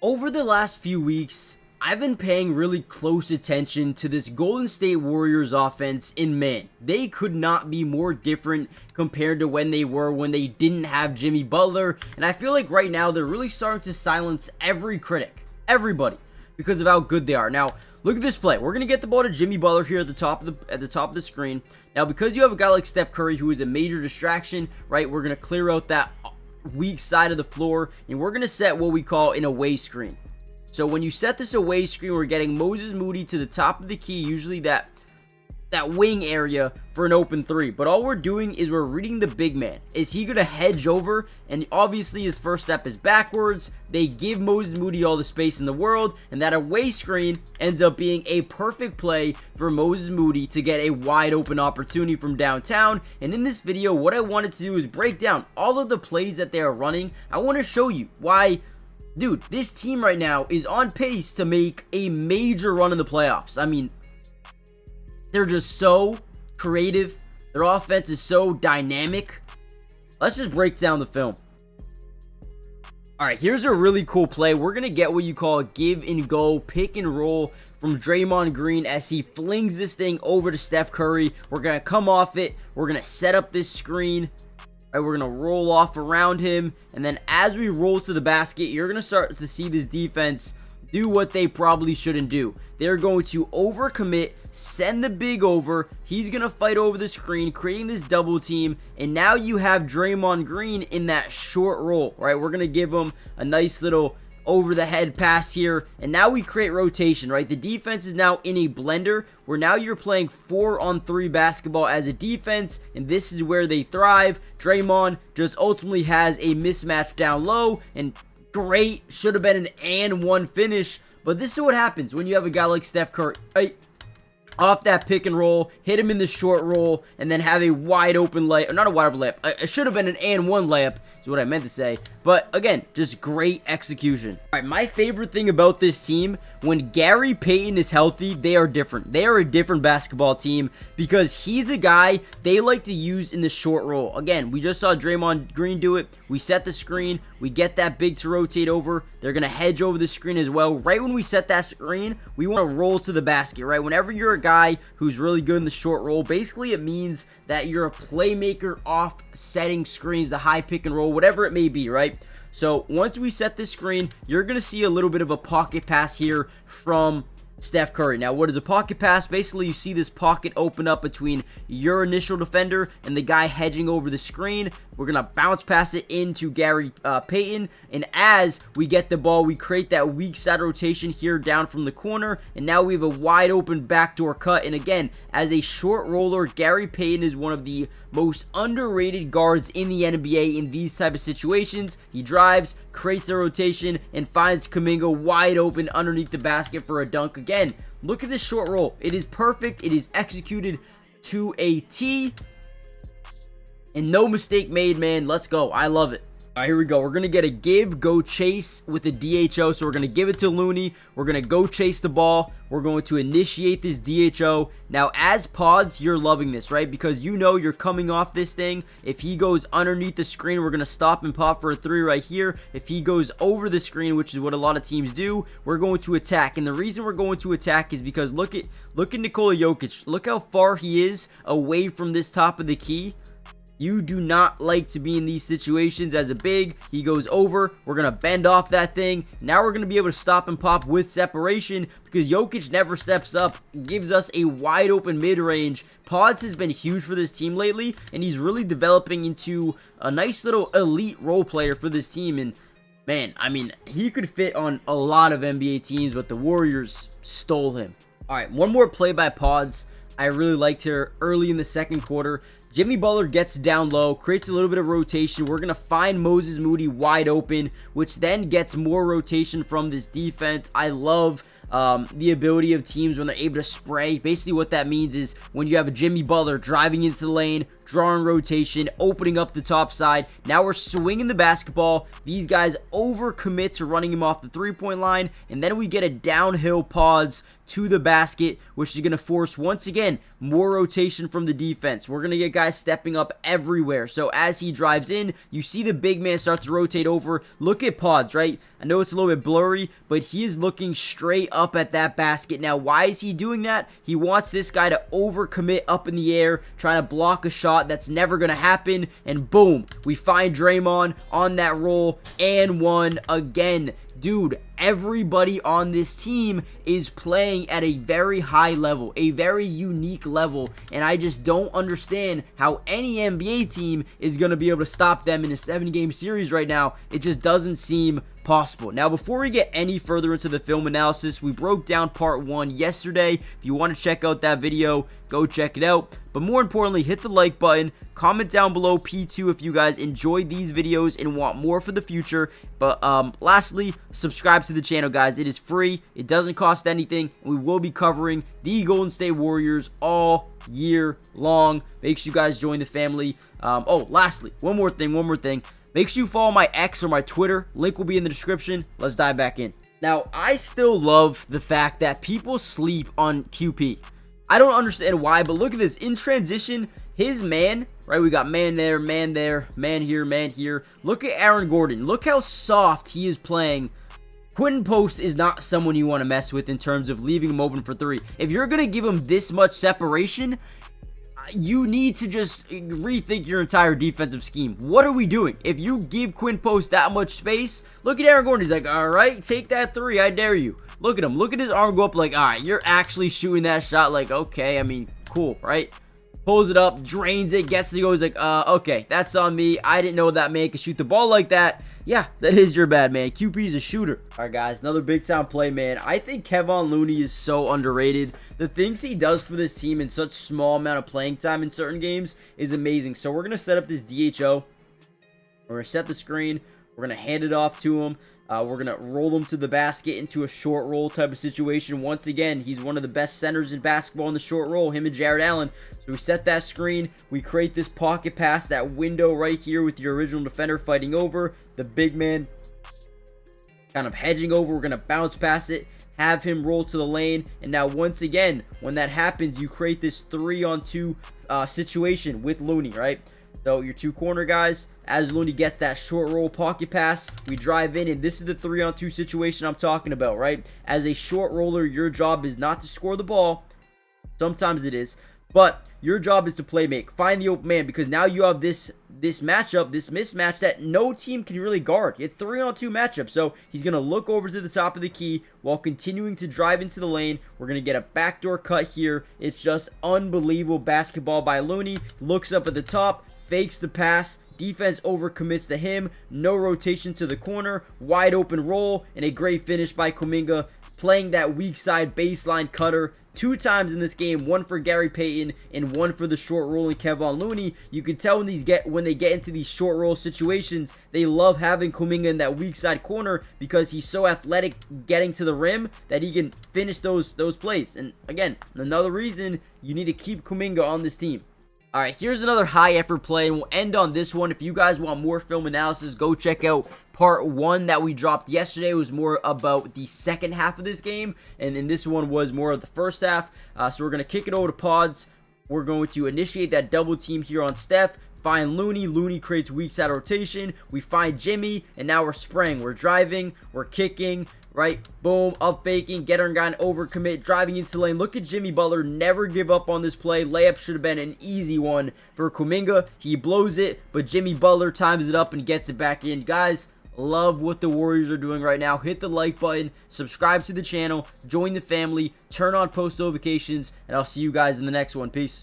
Over the last few weeks, I've been paying really close attention to this Golden State Warriors offense, and man, they could not be more different compared to when they didn't have Jimmy Butler. And I feel like right now they're really starting to silence every critic, everybody, because of how good they are. Now, look at this play. We're gonna get the ball to Jimmy Butler here at the top of the screen. Now, because you have a guy like Steph Curry who is a major distraction, right? We're gonna clear out that weak side of the floor, and we're going to set what we call an away screen. So when you set this away screen, we're getting Moses Moody to the top of the key, usually that wing area for an open three. But all we're doing is we're reading the big man. Is he going to hedge over? And obviously his first step is backwards. They give Moses Moody all the space in the world, and that away screen ends up being a perfect play for Moses Moody to get a wide open opportunity from downtown. And in this video, what I wanted to do is break down all of the plays that they are running. I want to show you why, dude, this team right now is on pace to make a major run in the playoffs. I mean, they're just so creative. Their offense is so dynamic. Let's just break down the film. Alright, here's a really cool play. We're going to get what you call a give and go, pick and roll from Draymond Green as he flings this thing over to Steph Curry. We're going to come off it. We're going to set up this screen. Right, we're going to roll off around him. And then as we roll to the basket, you're going to start to see this defense do what they probably shouldn't do. They're going to overcommit, send the big over. He's going to fight over the screen, creating this double team. And now you have Draymond Green in that short roll, right? We're going to give him a nice little over the head pass here. And now we create rotation, right? The defense is now in a blender where now you're playing 4-on-3 basketball as a defense. And this is where they thrive. Draymond just ultimately has a mismatch down low, and great, should have been an and one finish, but this is what happens when you have a guy like Steph Curry. Off that pick and roll, hit him in the short roll, and then have a wide open layup. Not a wide open layup. It should have been an and one layup, is what I meant to say. But again, just great execution. All right, my favorite thing about this team, when Gary Payton is healthy, they are different. They are a different basketball team because he's a guy they like to use in the short roll. Again, we just saw Draymond Green do it. We set the screen. We get that big to rotate over. They're going to hedge over the screen as well. Right when we set that screen, we want to roll to the basket, right? Whenever you're a guy who's really good in the short roll, basically it means that you're a playmaker off setting screens, the high pick and roll, whatever it may be, right? So once we set this screen, you're going to see a little bit of a pocket pass here from Steph Curry. Now, what is a pocket pass? Basically, you see this pocket open up between your initial defender and the guy hedging over the screen. We're going to bounce pass it into Gary Payton. And as we get the ball, we create that weak side rotation here down from the corner. And now we have a wide open backdoor cut. And again, as a short roller, Gary Payton is one of the most underrated guards in the NBA in these type of situations. He drives, creates a rotation, and finds Kuminga wide open underneath the basket for a dunk. Again, look at this short roll. It is perfect. It is executed to a T. And no mistake made, man. Let's go. I love it. All right, here we go. We're going to get a give, go chase with the DHO. So we're going to give it to Looney. We're going to go chase the ball. We're going to initiate this DHO. Now, as pods, you're loving this, right? Because you know you're coming off this thing. If he goes underneath the screen, we're going to stop and pop for a three right here. If he goes over the screen, which is what a lot of teams do, we're going to attack. And the reason we're going to attack is because look at Nikola Jokic. Look how far he is away from this top of the key. You do not like to be in these situations as a big. He goes over. We're going to bend off that thing. Now we're going to be able to stop and pop with separation because Jokic never steps up, gives us a wide open mid-range. Pods has been huge for this team lately, and he's really developing into a nice little elite role player for this team. And man, I mean, he could fit on a lot of NBA teams, but the Warriors stole him. All right, one more play by Pods I really liked here early in the second quarter. Jimmy Butler gets down low, creates a little bit of rotation. We're going to find Moses Moody wide open, which then gets more rotation from this defense. I love the ability of teams when they're able to spray. Basically what that means is when you have a Jimmy Butler driving into the lane, drawing rotation, opening up the top side. Now we're swinging the basketball. These guys overcommit to running him off the three-point line, and then we get a downhill Pods to the basket, which is going to force, once again, more rotation from the defense. We're going to get guys stepping up everywhere. So as he drives in, you see the big man start to rotate over. Look at Pods, right? I know it's a little bit blurry, but he is looking straight up at that basket. Now, why is he doing that? He wants this guy to overcommit up in the air, trying to block a shot that's never going to happen. And boom, we find Draymond on that roll and one again. Dude, everybody on this team is playing at a very high level, a very unique level, and I just don't understand how any NBA team is going to be able to stop them in a 7-game series right now. It just doesn't seem possible. Now, before we get any further into the film analysis, we broke down part 1 yesterday. If you want to check out that video, go check it out. But more importantly, hit the like button, comment down below P2 if you guys enjoyed these videos and want more for the future. But lastly, subscribe to the channel, guys. It is free, it doesn't cost anything, and we will be covering the Golden State Warriors all year long. Make sure you guys join the family. Lastly, one more thing. Make sure you follow my X or my Twitter. Link will be in the description. Let's dive back in. Now, I still love the fact that people sleep on QP. I don't understand why, but look at this. In transition, his man, right? We got man there, man here, man here. Look at Aaron Gordon. Look how soft he is playing. Quinton Post is not someone you want to mess with in terms of leaving him open for 3. If you're going to give him this much separation, you need to just rethink your entire defensive scheme. What are we doing? If you give Quinton Post that much space, look at Aaron Gordon. He's like, all right, take that 3. I dare you. Look at him. Look at his arm go up like, all right, you're actually shooting that shot. Like, okay, I mean, cool, right? Pulls it up, drains it, gets to go. He's like, okay, that's on me. I didn't know that man could shoot the ball like that. Yeah, that is your bad, man. QP's a shooter. All right, guys, another big-time play, man. I think Kevon Looney is so underrated. The things he does for this team in such small amount of playing time in certain games is amazing. So we're going to set up this DHO. We're going to set the screen. We're going to hand it off to him. We're going to roll him to the basket into a short roll type of situation. Once again, he's one of the best centers in basketball in the short roll, him and Jared Allen. So we set that screen. We create this pocket pass, that window right here with your original defender fighting over. The big man kind of hedging over. We're going to bounce pass it, have him roll to the lane. And now once again, when that happens, you create this 3-on-2 situation with Looney, right? So your 2 corner guys, as Looney gets that short roll pocket pass, we drive in, and this is the 3-on-2 situation I'm talking about, right? As a short roller, your job is not to score the ball. Sometimes it is, but your job is to play make. Find the open man, because now you have this matchup, this mismatch that no team can really guard. It's 3-on-2 matchup, so he's going to look over to the top of the key while continuing to drive into the lane. We're going to get a backdoor cut here. It's just unbelievable basketball by Looney. Looks up at the top, fakes the pass, defense overcommits to him, no rotation to the corner, wide open roll, and a great finish by Kuminga, playing that weak side baseline cutter 2 times in this game, 1 for Gary Payton and 1 for the short rolling Kevon Looney. You can tell when they get into these short roll situations, they love having Kuminga in that weak side corner because he's so athletic getting to the rim that he can finish those plays. And again, another reason you need to keep Kuminga on this team. Alright, here's another high effort play, and we'll end on this one. If you guys want more film analysis, go check out part 1 that we dropped yesterday. It was more about the second half of this game, and then this one was more of the first half. So we're going to kick it over to Pods. We're going to initiate that double team here on Steph. Find Looney. Looney creates weak side rotation. We find Jimmy, and now we're spraying. We're driving. We're kicking. Right, boom, up faking, get our guy, overcommit, driving into the lane. Look at Jimmy Butler, never give up on this play. Layup should have been an easy one for Kuminga. He blows it, but Jimmy Butler times it up and gets it back in. Guys, love what the Warriors are doing right now. Hit the like button, subscribe to the channel, join the family, turn on post notifications, and I'll see you guys in the next one. Peace.